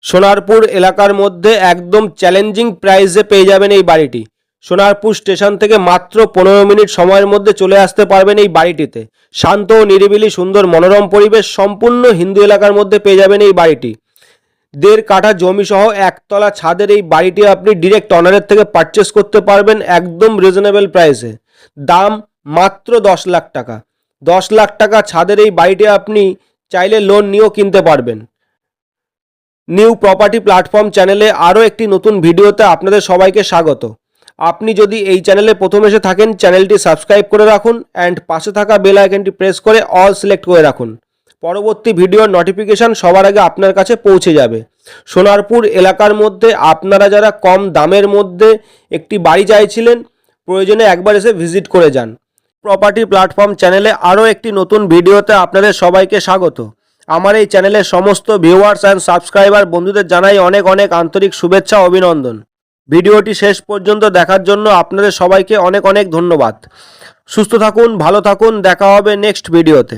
সোনারপুর এলাকার মধ্যে একদম চ্যালেঞ্জিং প্রাইসে পেয়ে যাবেন এই বাড়িটি। সোনারপুর স্টেশন থেকে মাত্র 15 মিনিট সময়ের মধ্যে চলে আসতে পারবেন এই বাড়িটিতে। শান্ত ও নিরিবিলি সুন্দর মনোরম পরিবেশ সম্পূর্ণ হিন্দু এলাকার মধ্যে পেয়ে যাবেন এই বাড়িটি। 1.5 কাঠা জমি সহ একতলা ছাদের এই বাড়িটি আপনি ডিরেক্ট অনারের থেকে পারচেস করতে পারবেন একদম রিজনেবল প্রাইসে। দাম মাত্র 10 লাখ টাকা। 10 লাখ টাকা ছাদের এই বাড়িটি আপনি চাইলে লোন নিয়েও কিনতে পারবেন। নিউ প্রপার্টি প্ল্যাটফর্ম চ্যানেলে আরও একটি নতুন ভিডিওতে আপনাদের সবাইকে স্বাগত। আপনি যদি এই চ্যানেলে প্রথম এসে থাকেন, চ্যানেলটি সাবস্ক্রাইব করে রাখুন অ্যান্ড পাশে থাকা বেল আইকনটি প্রেস করে অল সিলেক্ট করে রাখুন। পরবর্তী ভিডিওর নোটিফিকেশান সবার আগে আপনার কাছে পৌঁছে যাবে। সোনারপুর এলাকার মধ্যে আপনারা যারা কম দামের মধ্যে একটি বাড়ি চাইছিলেন, প্রয়োজনে একবার এসে ভিজিট করে যান। প্রপার্টি প্ল্যাটফর্ম চ্যানেলে আরও একটি নতুন ভিডিওতে আপনাদের সবাইকে স্বাগত। আমার এই চ্যানেলের সমস্ত ভিউয়ার্স অ্যান্ড সাবস্ক্রাইবার বন্ধুদের জানাই অনেক অনেক আন্তরিক শুভেচ্ছা ও অভিনন্দন। ভিডিওটি শেষ পর্যন্ত দেখার জন্য আপনাদের সবাইকে অনেক অনেক ধন্যবাদ। সুস্থ থাকুন, ভালো থাকুন, দেখা হবে নেক্সট ভিডিওতে।